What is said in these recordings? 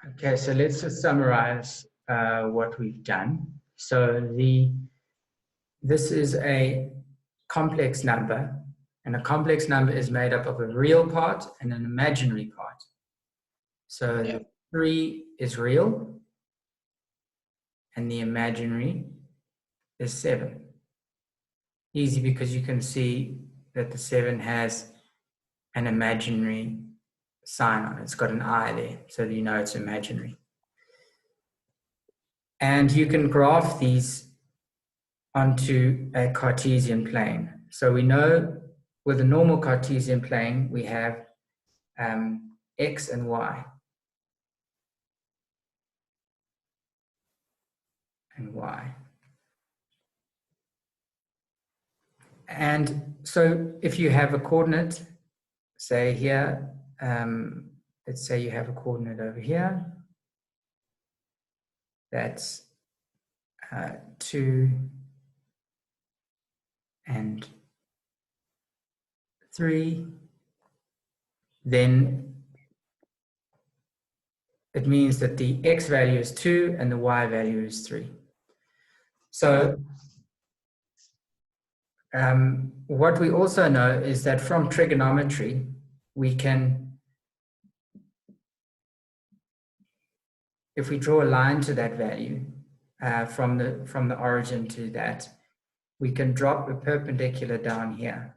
Okay, so let's just summarize what we've done. So this is a complex number, and a complex number is made up of a real part and an imaginary part. So the 3 is real, and the imaginary is 7. Easy, because you can see that the 7 has an imaginary sign on it. It's got an I there, so you know it's imaginary. And you can graph these onto a Cartesian plane. So we know with a normal Cartesian plane, we have x and y. And y. And so if you have a coordinate, say here, let's say you have a coordinate over here, that's 2 and 3, then it means that the x value is 2 and the y value is 3. So what we also know is that from trigonometry, we can, if we draw a line to that value, from the origin to that, we can drop a perpendicular down here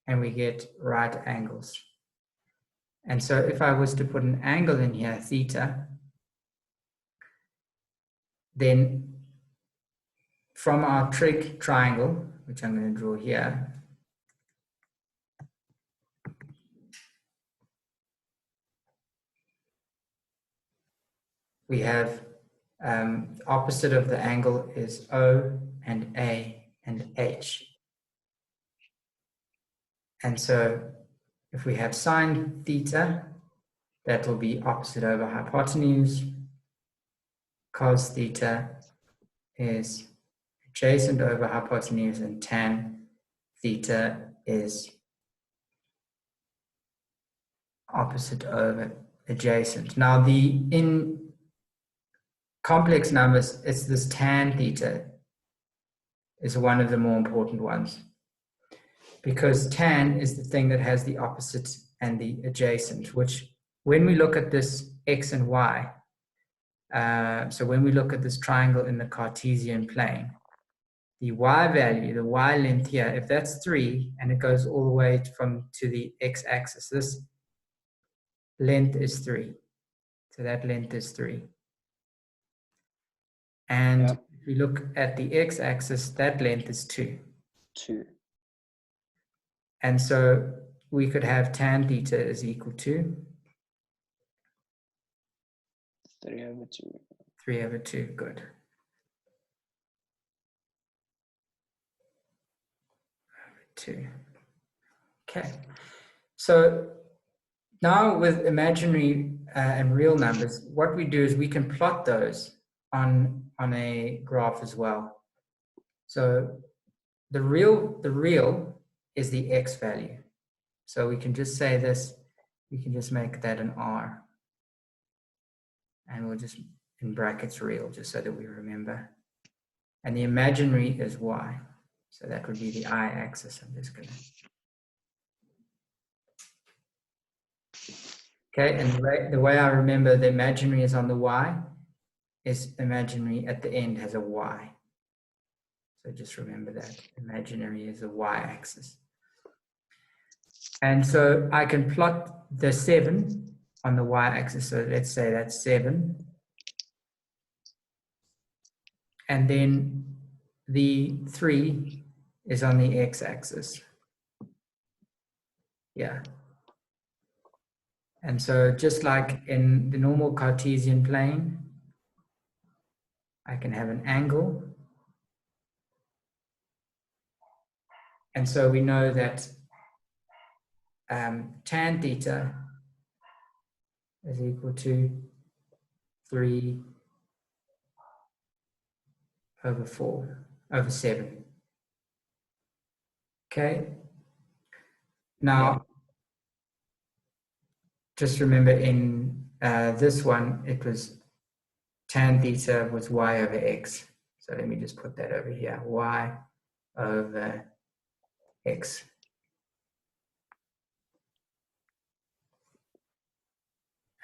and we get right angles. And so if I was to put an angle in here, theta, then from our trig triangle, which I'm going to draw here, we have opposite of the angle is O and A and H. And so if we have sine theta, that will be opposite over hypotenuse. Cos theta is adjacent over hypotenuse, and tan theta is opposite over adjacent. Now in complex numbers, it's this tan theta is one of the more important ones, because tan is the thing that has the opposite and the adjacent, which when we look at this x and y, so when we look at this triangle in the Cartesian plane, the y value, the y length here, if that's 3 and it goes all the way to the x-axis, this length is 3. So that length is 3. And if we look at the x-axis, that length is 2. 2. And so we could have tan theta is equal to 3 over 2. 3 over 2, good. 2. Okay. So now with imaginary and real numbers, what we do is we can plot those on a graph as well. So the real is the x value. So we can just say this, we can just make that an R. And we'll just, in brackets, real, just so that we remember. And the imaginary is y. So that would be the y-axis. I'm just going to... Okay, and the way I remember the imaginary is on the y, is imaginary at the end has a y. So just remember that. Imaginary is a y-axis. And so I can plot the 7 on the y-axis. So let's say that's 7. And then the 3 is on the x-axis. Yeah. And so just like in the normal Cartesian plane, I can have an angle. And so we know that tan theta is equal to 3 over 4 over 7. Okay. Now, just remember in This one, it was tan theta was y over x. So let me just put that over here, y over x.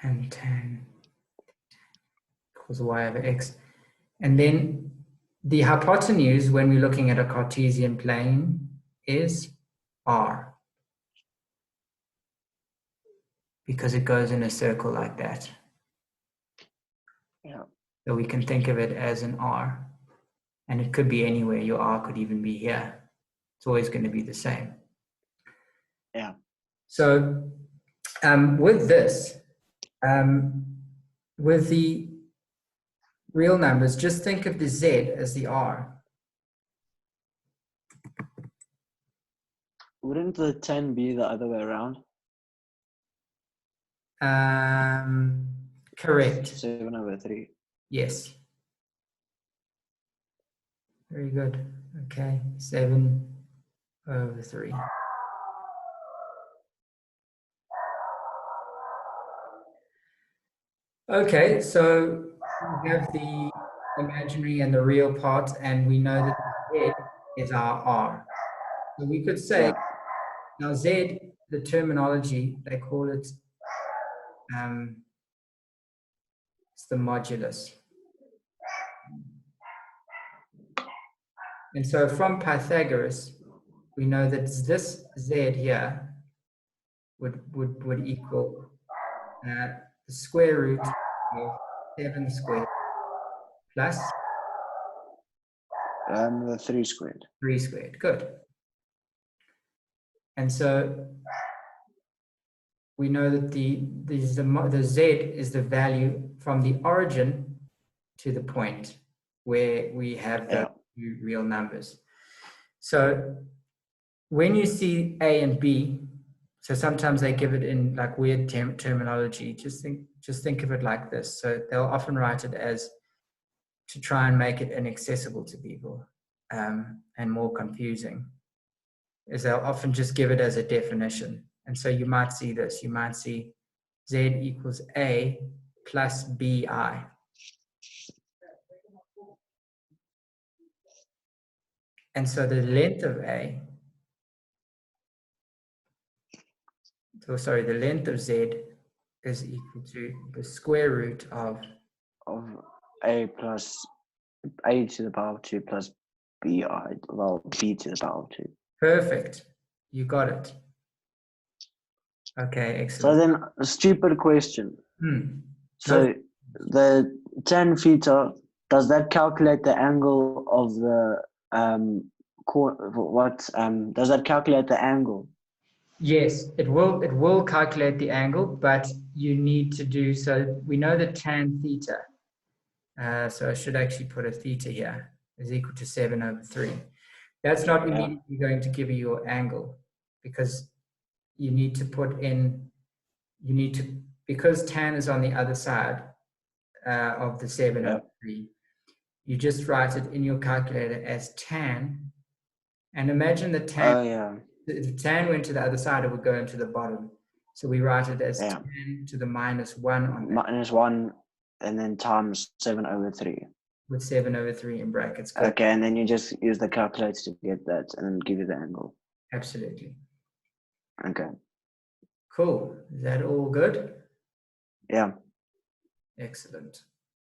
And tan equals y over x. And then the hypotenuse, when we're looking at a Cartesian plane, is r, because it goes in a circle like that. Yeah. So we can think of it as an r. And it could be anywhere. Your r could even be here. It's always going to be the same. Yeah. So with this, with the real numbers, just think of the z as the r. Wouldn't the 10 be the other way around? Correct. 7 over 3. Yes. Very good. Okay, 7 over 3. Okay, so we have the imaginary and the real part, and we know that z is our r. So we could say, now z, the terminology, they call it, it's the modulus. And so from Pythagoras, we know that this z here would equal the square root of 7 squared plus The 3 squared. 3 squared. Good. And so we know that the z is the value from the origin to the point where we have the two real numbers. So when you see a and b, so sometimes they give it in like weird terminology. Just think of it like this. So they'll often write it as, to try and make it inaccessible to people, and more confusing, is they'll often just give it as a definition. And so you might see this. You might see z equals a plus bi. And so the length of a, the length of z is equal to the square root of a plus a to the power of 2 plus bi, well, b to the power of 2. Perfect. You got it. Okay, excellent. So then, a stupid question. So the tan theta, does that calculate the angle of the does that calculate the angle? yes, it will calculate the angle, but you need to do, so we know that tan theta, so I should actually put a theta here, is equal to 7 over 3. That's not immediately going to give you your angle, because you need to put in, because tan is on the other side of the 7 over 3, you just write it in your calculator as tan, and imagine the tan, if tan went to the other side, it would go into the bottom. So we write it as tan to the minus 1 on that. Minus 1, and then times 7 over 3. With 7 over 3 in brackets. Good. Okay, and then you just use the calculator to get that and then give you the angle. Absolutely. Okay. Cool. Is that all good? Yeah. Excellent.